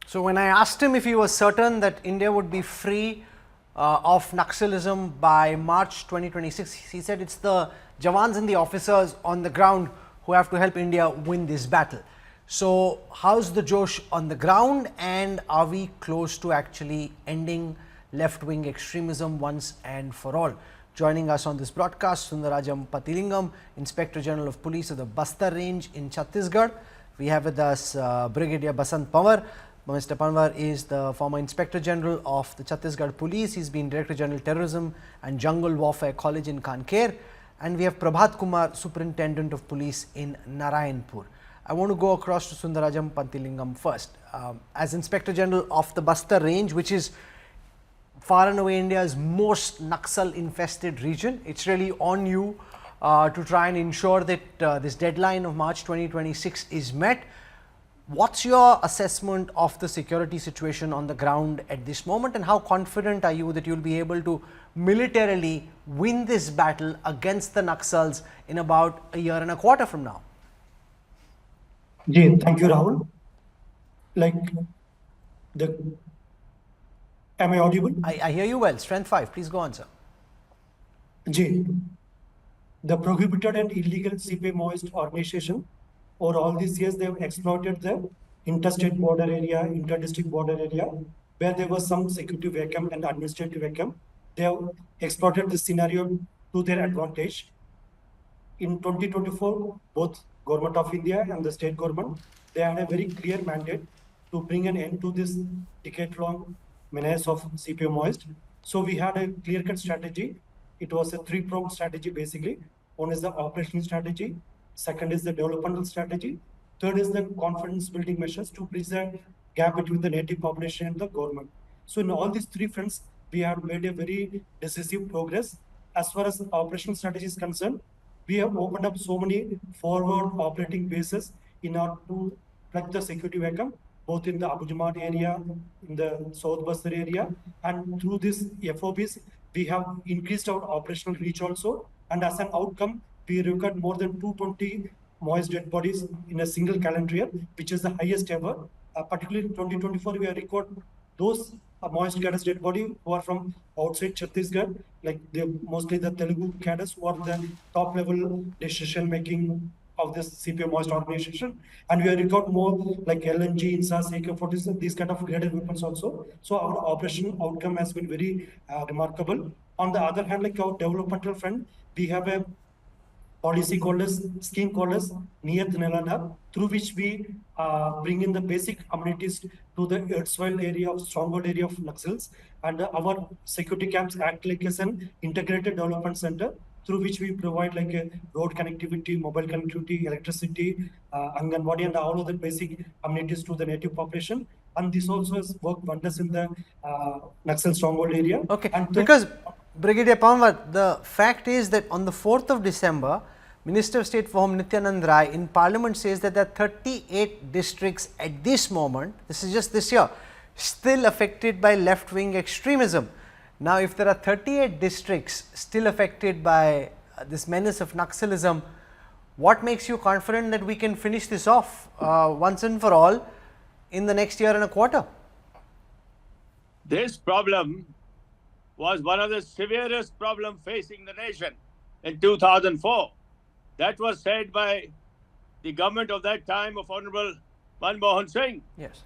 So when I asked him if he was certain that India would be free of Naxalism by March 2026, he said it's the Jawans and the officers on the ground who have to help India win this battle. So how's the Josh on the ground, and are we close to actually ending left-wing extremism once and for all? Joining us on this broadcast, Sundarajam Patilingam, Inspector General of Police of the Bastar Range in Chhattisgarh. We have with us Brigadier Basant Panwar. Mr. Panwar is the former Inspector General of the Chhattisgarh Police. He's been Director General Terrorism and Jungle Warfare College in Kanker. And we have Prabhat Kumar, Superintendent of Police in Narayanpur. I want to go across to Sundarajam Patilingam first. As Inspector General of the Bastar Range, which is far and away India's most Naxal infested region, it's really on you to try and ensure that this deadline of March 2026 is met. What's your assessment of the security situation on the ground at this moment, and how confident are you that you'll be able to militarily win this battle against the Naxals in about a year and a quarter from now? Thank you, Rahul. Am I audible? I hear you well. Strength 5. Please go on, sir. The prohibited and illegal CPA Maoist organization, over all these years, they have exploited the interstate border area, inter-district border area, where there was some security vacuum and administrative vacuum. They have exploited this scenario to their advantage. In 2024, both Government of India and the state government, they had a very clear mandate to bring an end to this decade-long menace of CPA Maoist. So we had a clear-cut strategy. It was a three-pronged strategy, basically. One is the operational strategy. Second is the developmental strategy. Third is the confidence building measures to bridge the gap between the native population and the government. So in all these three fronts, we have made a very decisive progress. As far as the operational strategy is concerned, we have opened up so many forward operating bases in order to plug the security vacuum, both in the Abujaman area, in the South Bastar area, and through these FOBs, we have increased our operational reach also. And as an outcome, we recovered more than 220 Maoist dead bodies in a single calendar year, which is the highest ever. Particularly in 2024, we have recorded those Maoist cadres dead body who are from outside Chhattisgarh, like mostly the Telugu cadres who are the top level decision making of this CPM Maoist organization. And we have recorded more like LNG, INSAS, AK-47, these kind of graded weapons also. So our operation outcome has been very remarkable. On the other hand, like our developmental front, we have a policy called as scheme called as Niyat Nilana, through which we bring in the basic amenities to the erstwhile area of stronghold area of Naxals, and our security camps act like as an integrated development center through which we provide like a road connectivity, mobile connectivity, electricity, Anganwadi, and all other basic amenities to the native population. And this also has worked wonders in the Naxal stronghold area. Okay, and because Brigadier Panwar, the fact is that on the 4th of December, Minister of State for Home Nityanand Rai in Parliament says that there are 38 districts at this moment, this is just this year, still affected by left-wing extremism. Now, if there are 38 districts still affected by this menace of Naxalism, what makes you confident that we can finish this off once and for all in the next year and a quarter? This problem was one of the severest problems facing the nation in 2004. That was said by the government of that time of Honorable Manmohan Singh. Yes.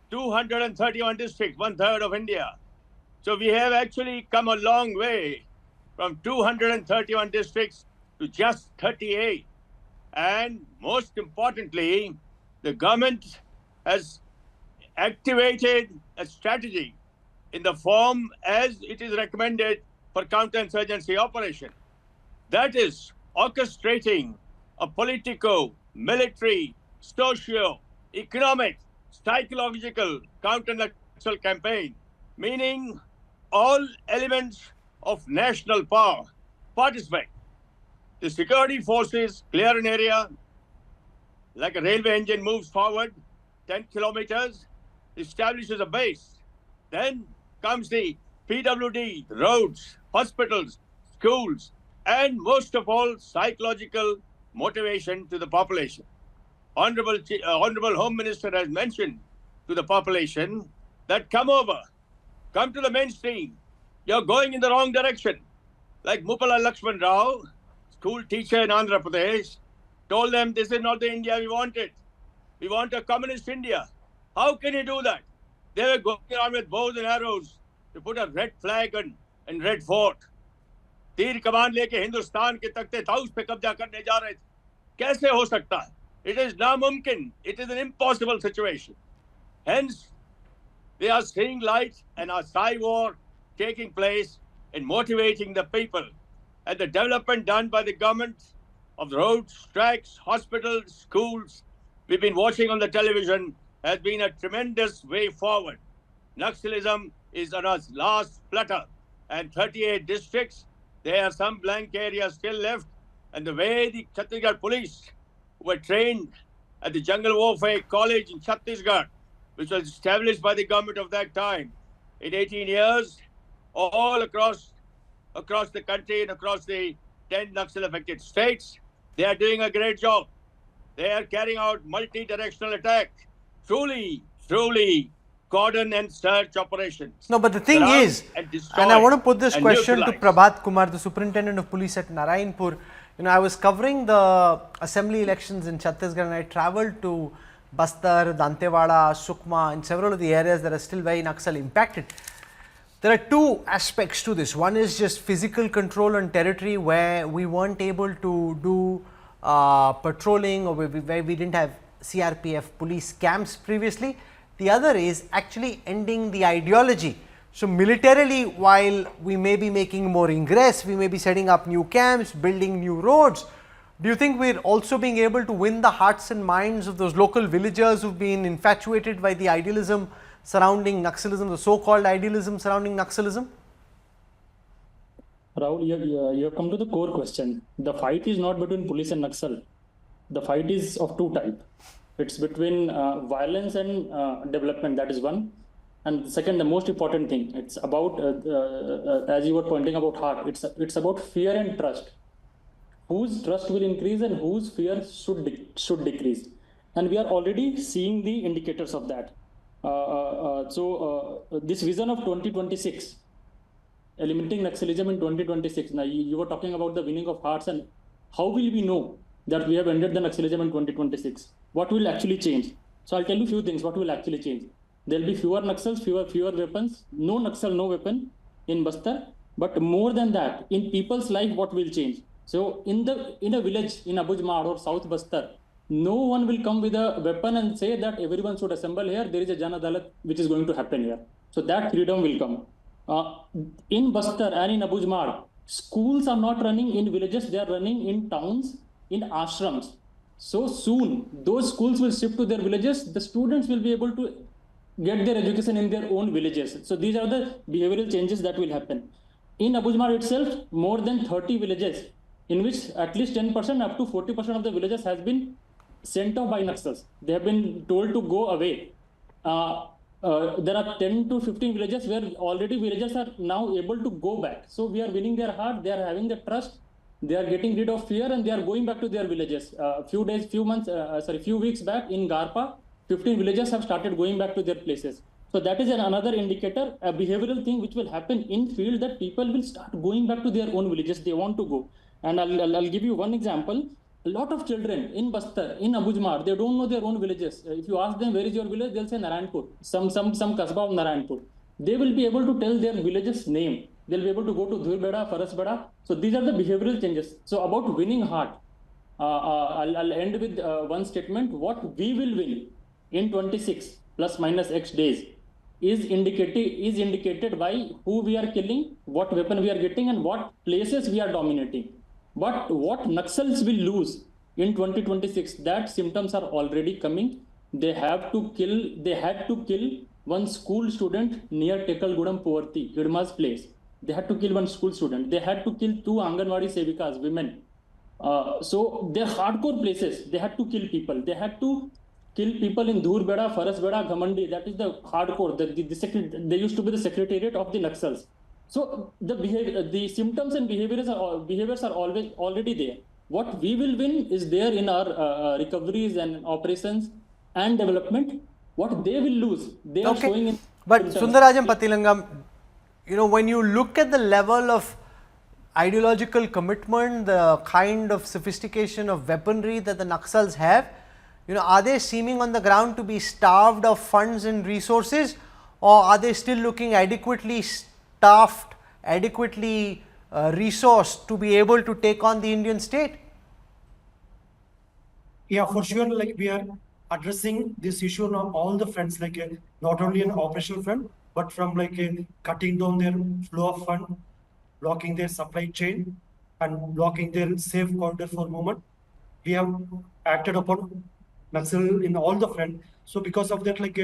231 districts, one-third of India. So we have actually come a long way from 231 districts to just 38. And most importantly, the government has activated a strategy in the form as it is recommended for counterinsurgency operation. That is orchestrating a political, military, socio-economic, psychological counter-Naxal campaign, meaning all elements of national power participate. The security forces clear an area, like a railway engine moves forward 10 kilometers, establishes a base. Then comes the PWD, roads, hospitals, schools, and most of all, psychological motivation to the population. Honorable Home Minister has mentioned to the population that come to the mainstream. You're going in the wrong direction. Like Mupala Lakshman Rao, school teacher in Andhra Pradesh, told them this is not the India we wanted. We want a communist India. How can you do that? They were going around with bows and arrows to put a red flag and red fort. तीर कमान लेके हिंदुस्तान के तख्ते ताउस पे कब्जा करने जा रहे थे. कैसे हो सकता है? It is नामुमकिन. It is an impossible situation. Hence, they are seeing light and a Psy war taking place and motivating the people. And the development done by the government of the roads, tracks, hospitals, schools, we've been watching on the television, has been a tremendous way forward. Naxalism is on its last flutter. And 38 districts, there are some blank areas still left. And the way the Chhattisgarh police were trained at the Jungle Warfare College in Chhattisgarh, which was established by the government of that time, in 18 years, all across the country and across the 10 Naxal-affected states, they are doing a great job. They are carrying out multi-directional attack. Truly cordon and search operations. No, but the thing is, and I want to put this question to Prabhat Kumar, the Superintendent of Police at Narayanpur. You know, I was covering the assembly elections in Chhattisgarh and I travelled to Bastar, Dantewada, Sukma and several of the areas that are still very Naxal impacted. There are two aspects to this. One is just physical control on territory where we weren't able to do patrolling or where we didn't have CRPF police camps previously. The other is actually ending the ideology. So, militarily, while we may be making more ingress, we may be setting up new camps, building new roads. Do you think we're also being able to win the hearts and minds of those local villagers who've been infatuated by the idealism surrounding Naxalism, the so-called idealism surrounding Naxalism? Rahul, you have come to the core question. The fight is not between police and Naxal. The fight is of two types. It's between violence and development, that is one. And second, the most important thing, it's about, as you were pointing about heart, it's about fear and trust. Whose trust will increase and whose fear should decrease. And we are already seeing the indicators of that. This vision of 2026, eliminating Naxalism in 2026. Now, you were talking about the winning of hearts, and how will we know that we have ended the Naxalism in 2026? What will actually change? So I'll tell you a few things. What will actually change? There'll be fewer Naxals, fewer weapons, no Naxal, no weapon in Bastar. But more than that, in people's life, what will change? So in a village in Abujmar or South Bastar, no one will come with a weapon and say that everyone should assemble here. There is a Jan Adalat which is going to happen here. So that freedom will come. In Bastar and in Abujmar, schools are not running in villages. They are running in towns, in ashrams. So soon, those schools will shift to their villages. The students will be able to get their education in their own villages. So these are the behavioral changes that will happen. In Abujmar itself, more than 30 villages, in which at least 10% up to 40% of the villages has been sent off by Naxals. They have been told to go away. There are 10 to 15 villages where already villagers are now able to go back. So we are winning their heart. They are having the trust. They are getting rid of fear and they are going back to their villages. Few weeks back in Garpa, 15 villages have started going back to their places. So that is another indicator, a behavioral thing which will happen in field, that people will start going back to their own villages. They want to go. And I'll give you one example. A lot of children in Bastar, in Abujmar, they don't know their own villages. If you ask them where is your village, they'll say Narayanpur, some kasbah of Narayanpur. They will be able to tell their village's name. They'll be able to go to Dhurbeda, Farasbada. So these are the behavioral changes. So about winning heart, I'll end with one statement. What we will win in 26 plus minus X days is indicated by who we are killing, what weapon we are getting, and what places we are dominating. But what Naxals will lose in 2026, that symptoms are already coming. They had to kill one school student near Tekalgudam Poverty, Hidma's place. They had to kill one school student. They had to kill 2 Anganwadi Sevikas, women. So they're hardcore places. They had to kill people. They had to kill people in Dhurbeda, Farasbeda, Ghamandi. That is the hardcore. They used to be the secretariat of the Naxals. So the symptoms and behaviors are always already there. What we will win is there in our recoveries and operations and development. What they will lose, they are showing in. But symptoms. Sundarajam Patilingam, you know, when you look at the level of ideological commitment, the kind of sophistication of weaponry that the Naxals have, you know, are they seeming on the ground to be starved of funds and resources, or are they still looking adequately staffed, adequately resourced to be able to take on the Indian state? Yeah, for sure. Like we are addressing this issue on all the fronts, like not only an operational front, but from like cutting down their flow of fund, blocking their supply chain, and blocking their safe corridor for movement. We have acted upon Naxal in all the front. So because of that, like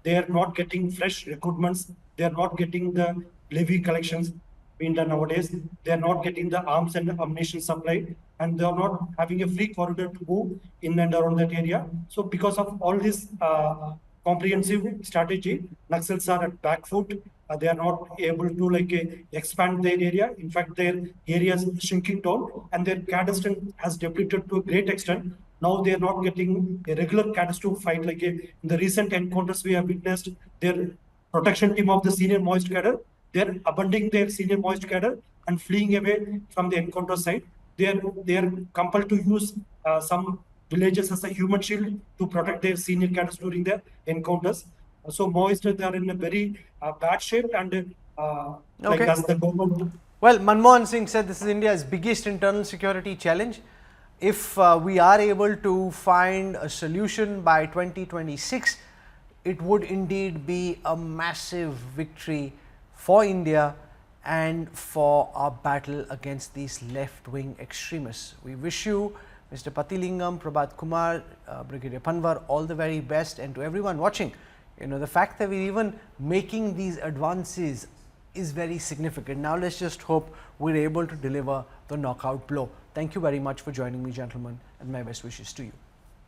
they are not getting fresh recruitments, they are not getting the levy collections being done nowadays. They are not getting the arms and ammunition supply, and they are not having a free corridor to move in and around that area. So because of all this comprehensive strategy, Naxals are at back foot. They are not able to like expand their area. In fact, their area is shrinking down, and their cadre strength has depleted to a great extent. Now they are not getting a regular cadres to fight. Like in the recent encounters we have witnessed, their protection team of the senior moist cadre, they are abandoning their senior moist cadre and fleeing away from the encounter site. They are compelled to use some villages as a human shield to protect their senior cadres during their encounters. So moist, they are in a very bad shape, and like as the government. Well, Manmohan Singh said this is India's biggest internal security challenge. If we are able to find a solution by 2026, it would indeed be a massive victory for India and for our battle against these left-wing extremists. We wish you, Mr. Patilingam, Prabhat Kumar, Brigadier Panwar, all the very best, and to everyone watching, you know, the fact that we're even making these advances is very significant. Now let's just hope we're able to deliver the knockout blow. Thank you very much for joining me, gentlemen, and my best wishes to you.